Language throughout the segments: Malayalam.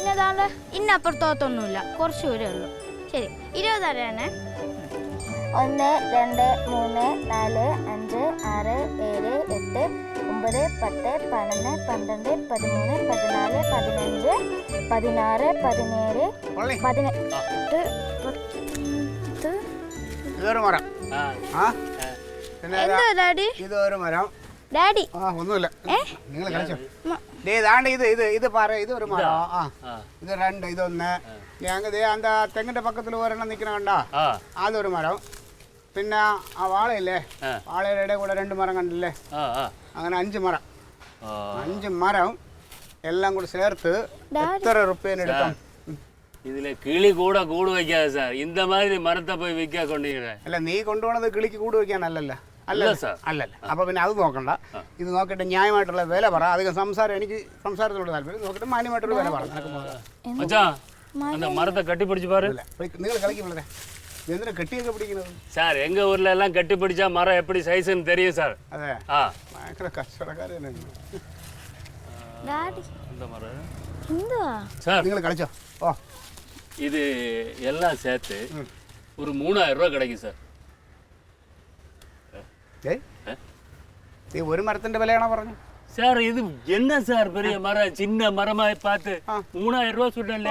പിന്നെ അതാണ്ട് ഇന്നപ്പുറത്തോത്തൊന്നുമില്ല, കുറച്ച് ദൂരേ ഉള്ളൂ. ശരി, 20 തരാനേ. 1 2 3 4 5 6 7 8 9 10 11 12 13 14 15 16 17 18 ഇതൊരു മരം. എന്താ ഡാഡി? ഇതൊരു മരം. ഡാഡി ഒന്നുമില്ല, നിങ്ങൾ കളിച്ചോ. ഇതാണ്ട് ഇത് പറ, ഇതൊരു മരം. ഇത് 2, ഇതൊന്ന്. ഞങ്ങൾക്ക് എന്താ തെങ്ങിന്റെ പക്കത്തിൽ ഒരെണ്ണം നിൽക്കണ കണ്ടാ, അതൊരു മരം. പിന്നെ ആ വാളയില്ലേ, വാളയുടെ കൂടെ 2 മരം കണ്ടില്ലേ, അങ്ങനെ 5 മരം. 5 മരം എല്ലാം കൂടെ ചേർത്ത് എത്ര റുപ്യേന് എടുക്കാം? இதுல கிளி கூட கூடு வைக்காது சார். இந்த மாதிரி மரத்தை போய் விற்க கொண்டீங்க. അല്ല, നീ കൊണ്ടുപോണത് കിളിക്ക് കൂട് വെക്കാനല്ലല്ലോ. അല്ലല്ല. അപ്പൊ പിന്നെ അത് നോക്കണ്ട. ഇത് നോക്കിയിട്ട് ന്യായമായിട്ടുള്ള വില പറ. അധികം സംസാരം, എനിക്ക് സംസാരത്തോട് താല്പര്യം. നോക്കിയിട്ട് മാന്യമായിട്ടുള്ള വില പറ. அந்த மரத்தை கட்டி பிடிச்சு பாரு. നിങ്ങൾ കളിക്കുമ്പോഴേ എന്തിനാ കെട്ടിയൊക്കെ പിടിക്കുന്നത്? சார் எங்க ஊர்ல எல்லாம் கட்டி பிடிச்சா மரம் எப்படி சைஸ்ன்னு தெரியும் சார். അതെ, ഭയങ്കര കച്ചവടക്കാര് തന്നെ. இந்த மரம் சார் നിങ്ങൾ കളിച്ചോ. இது எல்லாம் சேர்த்து ஒரு 3000 ரூபாய் கிடைக்கும் சார். നീ ഒരു മരത്തിന്റെ വിലയാണോ പറഞ്ഞു? சார் இது என்ன சார் பெரிய மரம், சின்ன மரമായി பார்த்து 3000 രൂപ சொல்றேன்ல.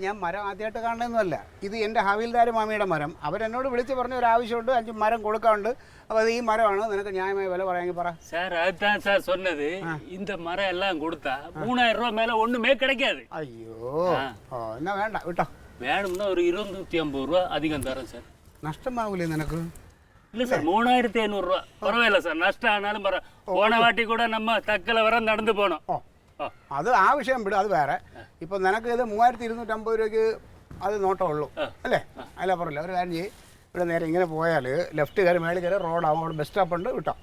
ഞാൻ മരം ആദ്യമായിട്ട് കാണുന്നതല്ല. ഇത് എൻ്റെ ഹവീൽദാർ മാമിയുടെ മരം. അവരെന്നോട് വിളിച്ച് പറഞ്ഞ ഒരു ആവശ്യമുണ്ട്, 5 മരം കൊടുക്കാറുണ്ട്. അപ്പോൾ അത് ഈ മരമാണ്, നിനക്ക് ന്യായമായ വില പറയാമെങ്കിൽ പറ. சார் அதுதான் சார் சொன்னது. இந்த மரம் எல்லாம் கொடுத்தா 3000 ரூபாய் மேல ஒண்ணுமே கிடைக்காது. അയ്യോ, എന്നാ വേണ്ട വിട്ടോ. வேணும்னா ஒரு 250 ரூபா அதிகம் தரேன் சார். നഷ്ടമാവൂലേ നിനക്ക്? இல்ல சார், 3500 ரூபா பரவாயில்ல சார். நஷ்டம் ஆனாலும் போன வாட்டி கூட நம்ம தக்கல வர நடந்து போனோம். അത് ആ വിഷയം വിടും, അത് വേറെ. ഇപ്പം നിനക്ക് ഇത് 3250 രൂപയ്ക്ക് അത് നോട്ടമുള്ളൂ അല്ലേ? അതിലപ്പുറമില്ല. ഒരു കാര്യം ചെയ്യും, ഇവിടെ നേരെ ഇങ്ങനെ പോയാൽ ലെഫ്റ്റ് കയറി മേളിൽ കയറി റോഡാവും, അവിടെ ബസ് സ്റ്റോപ്പ് ഉണ്ട്, വിട്ടോ.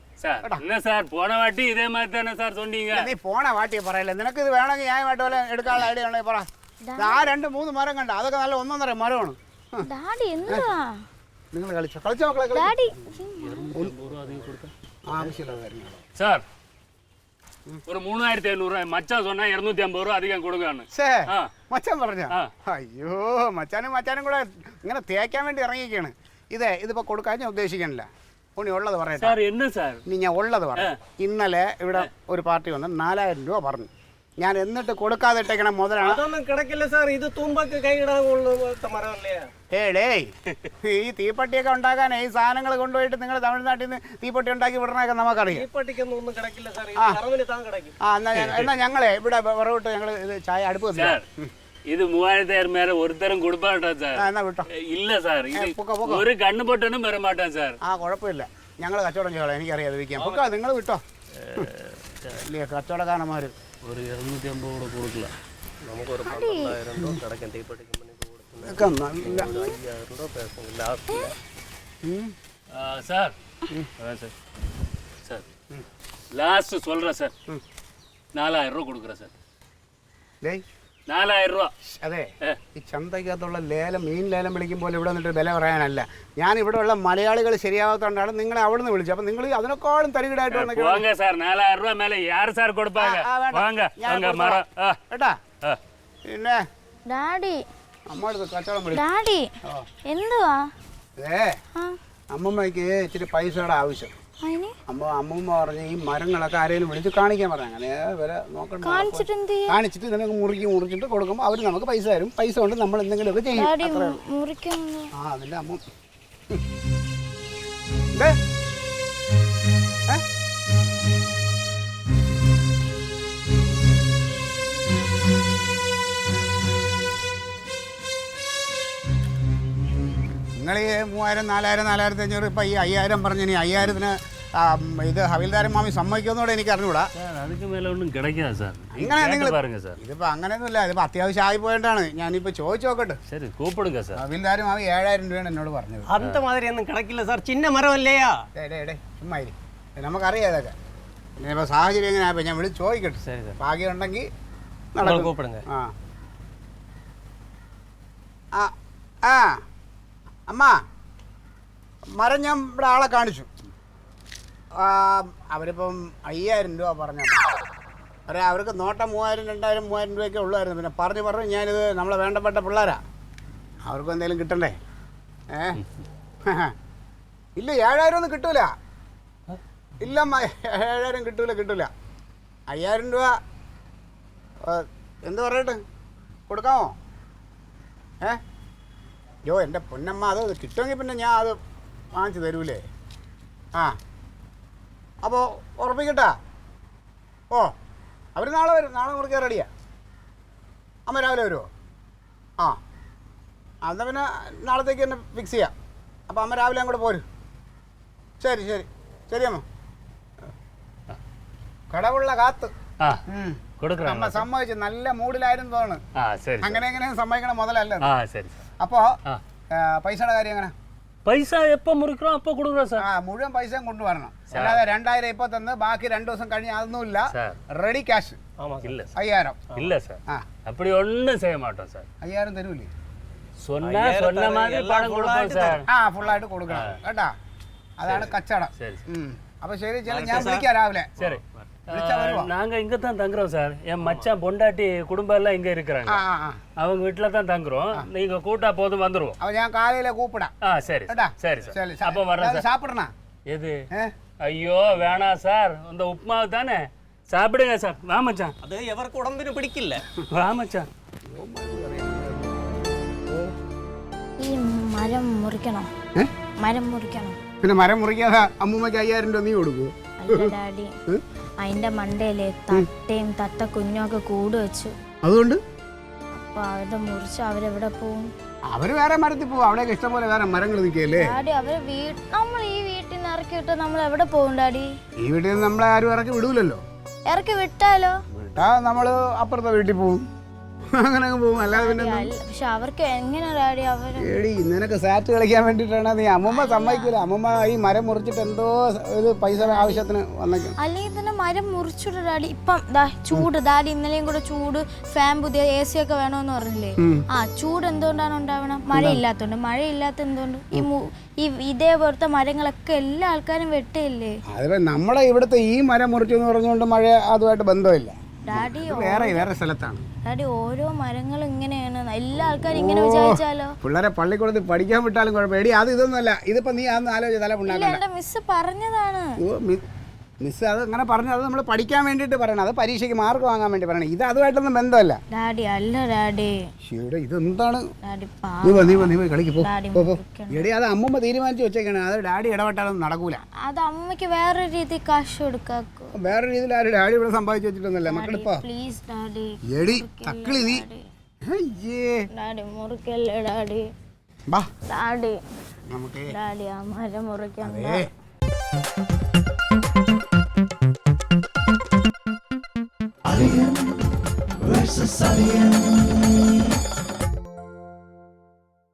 சார் போன வாட்டி இதே மாதிரி தானே சார் சொன்னீங்க. നീ പോണ വാട്ടിയെ പറയല്ലേ. നിനക്ക് ഇത് വേണമെങ്കിൽ ന്യായമായിട്ട് പോലെ എടുക്കാനുള്ള ഐഡിയ ഉണ്ടെങ്കിൽ പറ. ആ 2-3 മരം കണ്ട, അതൊക്കെ നല്ല 1.5 മരമാണ്. നിങ്ങൾ കളിച്ചോ മക്കളെ. ആവശ്യമുള്ള കാര്യങ്ങൾ സാർ ഒരു 3500 രൂപ മച്ചാൻ சொன்னா 250 രൂപ അധികം കൊടുക്കാണ്. മച്ചാൻ പറഞ്ഞ? അയ്യോ, മച്ചാനും കൂടെ ഇങ്ങനെ തേക്കാൻ വേണ്ടി ഇറങ്ങിയിരിക്കുകയാണ്. ഇതിപ്പോ കൊടുക്കാൻ ഞാൻ ഉദ്ദേശിക്കണില്ല. ഉണ്ണി ഉള്ളത് പറയട്ടെ. ഇനി ഞാൻ ഉള്ളത് പറയാം. ഇന്നലെ ഇവിടെ ഒരു പാർട്ടി വന്ന് 4000 രൂപ പറഞ്ഞു. ഞാൻ എന്നിട്ട് കൊടുക്കാതെ ഇട്ടേക്കണ മുതലാണ്. ഈ തീപ്പട്ടിയൊക്കെ ഉണ്ടാക്കാൻ ഈ സാധനങ്ങൾ കൊണ്ടുപോയിട്ട് നിങ്ങൾ തമിഴ്നാട്ടിൽ നിന്ന് തീപ്പട്ടി ഉണ്ടാക്കി വിടണൊക്കെ നമുക്കറിയാം. എന്നാ ഞങ്ങളെ ഇവിടെ വിറവിട്ട് ഞങ്ങൾ ഇത് ചായ അടുപ്പ് ഇത് 3000 മേലെ ഒരുത്തരം കൊടുപ്പാട്ടോ സാർ. എന്നാ വിട്ടോ. ഇല്ല സാർ, ഒരു കണ്ണു പൊട്ടനും വരാൻ മാട്ടാൻ സാർ. കുഴപ്പമില്ല, ഞങ്ങൾ കച്ചവടം ചെയ്തോളാം, എനിക്കറിയാതെ ഇരിക്കാം. പൊക്കാ, നിങ്ങൾ വിട്ടോ. ഇല്ലേ കച്ചവടക്കാരന്മാർ. ഒരു 250 കൂടെ കൊടുക്കില്ല. നമുക്കൊരു 12000 രൂപ കിടക്കാൻ തീപ്പട്ടിക്ക് സാർ. സാർ ലാസ്റ്റ് சொல்றேன் சார், 4000 രൂപ കൊടുக்குறேன் சார். 4000 രൂപ. അതെ, ഈ ചന്തയ്ക്കകത്തുള്ള ലേലം, മീൻ ലേലം വിളിക്കുമ്പോൾ ഇവിടെ വന്നിട്ട് വില പറയാനല്ല. ഞാൻ ഇവിടെ ഉള്ള മലയാളികൾ ശരിയാവാത്തോണ്ടാണ് നിങ്ങളെ അവിടെ നിന്ന് വിളിച്ചത്. അപ്പൊ നിങ്ങൾ അതിനേക്കാളും തരികിടായിട്ട് வாங்க சார். 4000 രൂപ மேல யார் சார் கொடுப்பாங்க? வாங்க வாங்க மரம். കേട്ടാ. പിന്നെ ഡാഡി അമ്മടുത്ത് കച്ചവടം വിളി. ഡാഡി എന്തുവാ? അമ്മമ്മയ്ക്ക് ഇച്ചിരി പൈസയുടെ ആവശ്യം. അമ്മൂമ്മ പറഞ്ഞ് ഈ മരങ്ങളൊക്കെ ആരെങ്കിലും വിളിച്ച് കാണിക്കാൻ പറഞ്ഞു. അങ്ങനെ വില നോക്കണ്ട, കാണിച്ചിട്ട് നിനക്ക് മുറിച്ചിട്ട് കൊടുക്കുമ്പോൾ അവർ നമുക്ക് പൈസ തരും. പൈസ കൊണ്ട് നമ്മൾ എന്തെങ്കിലുമൊക്കെ ചെയ്യും. അതിൻ്റെ അമ്മ നിങ്ങൾ ഈ 3000 4000 4500 ഇപ്പം ഈ 5000 പറഞ്ഞു. ഇനി 5000-ന് ഇത് ഹവീൽദാരൻ മാമി സമ്മതിക്കുന്നതോടെ എനിക്ക് അറിഞ്ഞൂടാ. ഇതിപ്പോ അങ്ങനെയൊന്നുമില്ല. ഇതിപ്പോ അത്യാവശ്യം ആയി പോയിട്ടാണ്. ഞാനിപ്പോ ചോദിച്ചു നോക്കട്ടെ. ഹവീൽദാരൻ മാമി 7000 രൂപയാണ് എന്നോട് പറഞ്ഞത്. അന്തമാതിരിയൊന്നും കിടക്കില്ല സാർ, ചിന്ന മരമല്ലയാ. ചുമ്മാ നമുക്കറിയാം ഇതൊക്കെ. പിന്നെ ഇപ്പൊ സാഹചര്യം എങ്ങനെ ആയപ്പോ ഞാൻ വിളിച്ച് ചോദിക്കട്ടെ. ഭാഗ്യം ഉണ്ടെങ്കിൽ നടക്കും. അമ്മ, മരം ഞാൻ ഇവിടെ ആളെ കാണിച്ചു. അവരിപ്പം 5000 രൂപ പറഞ്ഞു. പറയാം അവർക്ക് നോട്ടം 3000 2000 3000 രൂപയൊക്കെ ഉള്ളായിരുന്നു. പിന്നെ പറഞ്ഞ് ഞാനിത് നമ്മളെ വേണ്ടപ്പെട്ട പിള്ളേരാ, അവർക്ക് എന്തെങ്കിലും കിട്ടണ്ടേ? ഇല്ല 7000 ഒന്നും കിട്ടൂല. ഇല്ല 7000 കിട്ടൂല. 5000 രൂപ എന്ത് പറയട്ടെ, കൊടുക്കാമോ? യോ എൻ്റെ പൊന്നമ്മ, അത് കിട്ടുമെങ്കിൽ പിന്നെ ഞാൻ അത് വാങ്ങിച്ച് തരൂലേ. അപ്പോൾ ഉറപ്പിക്കട്ടാ. ഓ അവർ നാളെ വരും, നാളെ മുറിക്കാൻ റെഡിയാ. അമ്മ രാവിലെ വരുമോ? എന്നാൽ പിന്നെ നാളത്തേക്ക് തന്നെ ഫിക്സ് ചെയ്യാം. അപ്പോൾ അമ്മ രാവിലെ അങ്ങോട്ട് പോരും. ശരി അമ്മ. കടവുള്ള കാത്ത് അമ്മ സമ്മതിച്ചു. നല്ല മൂഡിലായിരുന്നു തോന്നുന്നു. അങ്ങനെ സമ്മതിക്കണം മുതലല്ല. അപ്പോ പൈസയുടെ കാര്യം എങ്ങനെ? പൈസ എപ്പോ മുറിക്കണം അപ്പൊ കൊടുക്കണം സാർ. മുഴുവൻ പൈസയും കൊണ്ടുവരണം. അല്ലാതെ 2000 ഇപ്പൊ തന്ന് ബാക്കി 2 ദിവസം കഴിഞ്ഞ് അതൊന്നുമില്ല. Ready cash 5000. ഇല്ല സാർ, அப்படி ஒண்ணும் செய்ய மாட்டோம் சார். 5000 തരൂലേ? சொன்ன மாதிரி பணம் கொடுப்போம் சார். ഫുള്ളായിട്ട് കൊടുക്കണം കേട്ടാ, അതാണ് കച്ചവടം. അപ്പൊ ശരി, ഞാൻ വിളിക്കാം രാവിലെ. சரி, நாங்க இங்க தான் தங்குறோம் சார். என் மச்சான் பொண்டாட்டி குடும்பம் எல்லாம் இங்க இருக்கிறாங்க. அவங்க வீட்டுல தான் தங்குறோம். நீங்க கூட்டா போதும் வந்துருவோம். அப்ப ഞാൻ കാലയിലെ കൂപ്പിടാം. சரி சரி சார். அப்ப வரேன் சார். சாப்பிடணும். எது? ஐயோ வேணாம் சார், இந்த உப்புமாவு தானே சாப்பிடுங்க சார். வா மச்சான். അത് എവർക്ക് ഉടമ്പിന് പിടിക്കില്ല. വാ മച്ചാൻ. ഈ മരം മുറിക്കണം. പിന്നെ മരം മുറിക്കാതെ അമ്മൂമ്മക്ക് 5000 രൂപ നീ കൊടുക്കൂ? അല്ല ഡാഡി, അതിന്റെ മണ്ടയിലെ തട്ടയും തത്ത കുഞ്ഞൊക്കെ കൂട് വെച്ചു. അതുകൊണ്ട് അപ്പൊ അവരുടെ മുറിച്ച് അവരെവിടെ പോവും? അവര് വേറെ മരത്തിൽ പോവും. അവിടെയൊക്കെ ഇഷ്ടംപോലെ വേറെ മരങ്ങൾ നിൽക്കല്ലേ ഡാഡി. നമ്മൾ ഈ വീട്ടിൽ നിന്ന് ഇറക്കി വിട്ടാൽ നമ്മൾ എവിടെ പോകും ഡാഡി? ഈ വീട്ടിൽ നിന്ന് നമ്മളെ ആരും ഇറക്കി വിടൂലല്ലോ. ഇറക്കി വിട്ടാലോ? നമ്മള് അപ്പുറത്തെ വീട്ടിൽ പോവും, അങ്ങനെ പോകും. അല്ലാതെ പിന്നെ പക്ഷെ അവർക്ക് എങ്ങനെ ഡാഡി? എടി നിനക്ക് സാറ്റ് കളിക്കാൻ വേണ്ടിട്ടാണ്. നീ അമ്മൂമ്മ സമ്മതിക്കൂല. അമ്മൂമ്മ ഈ മരം മുറിച്ചിട്ട് എന്തോ ഇത് പൈസ ആവശ്യത്തിന് വന്നേക്കും. അല്ലെങ്കിൽ തന്നെ മരം മുറിച്ചിട്ട് ഡാഡി. ഇപ്പം ചൂട് ഡാഡി, ഇന്നലെയും കൂടെ ചൂട്, ഫാൻ പുതിയ AC ഒക്കെ വേണമെന്ന് പറഞ്ഞില്ലേ? ചൂട് എന്തുകൊണ്ടാണ് ഉണ്ടാവണം? മഴയില്ലാത്തോണ്ട്. മഴയില്ലാത്ത എന്തുകൊണ്ട്? ഈ ഇതേപോലത്തെ മരങ്ങളൊക്കെ എല്ലാ ആൾക്കാരും വെട്ടില്ലേ? അത് നമ്മുടെ ഇവിടുത്തെ ഈ മരം മുറിച്ചു എന്ന് പറഞ്ഞുകൊണ്ട് മഴ അതുമായിട്ട് ബന്ധമില്ല ഡാഡി. വേറെ സ്ഥലത്താണ് ഡാഡി. ഓരോ മരങ്ങളും ഇങ്ങനെയാണ്. എല്ലാ ആൾക്കാരും ഇങ്ങനെ വിചാരിച്ചാലോ? പിള്ളേരെ പള്ളിക്കൂടത്തിൽ പഠിക്കാൻ വിട്ടാലും കുഴപ്പം. എടി അത് ഇതൊന്നുമല്ല. ഇതിപ്പോ നീ അന്ന് ആലോചിച്ച് തല പുണ്ണാക്കണ്ട. എന്റെ മിസ് പറഞ്ഞതാണ്. മിസ് അത് അങ്ങനെ പറഞ്ഞത് നമ്മൾ പഠിക്കാൻ വേണ്ടിയിട്ട് പറയണം. അത് പരീക്ഷയ്ക്ക് മാർക്ക് വാങ്ങാൻ വേണ്ടി പറയണം. ഇത് അതുമായിട്ടൊന്നും ബന്ധമല്ല ഡാഡി. അല്ല ഡാഡി, ഇതെന്താണ്? നീ പോയി കളിക്ക് പോ. എടി അത് അമ്മൂമ്മ തീരുമാനിച്ച് വെച്ചേക്കാണ്. അത് ഡാഡി ഇടപെട്ടാലൊന്നും നടക്കൂല. അത് അമ്മയ്ക്ക് വേറെ രീതി കാശ് കൊടുക്കാക്കോ. വേറെ രീതിയിൽ ആരും ഡാഡി ഇവിടെ സമ്പാദിച്ചു വെച്ചിട്ടൊന്നുമല്ല. മക്കളിപ്പോ പ്ലീസ് ഡാഡി. എടി തക്കളി നീ ഡാഡി മുറിക്കല്ലേ ഡാഡി. ഡാഡി നമുക്ക് ഡാഡി ആ മരം മുറിക്കണ്ട. Alien versus Alien.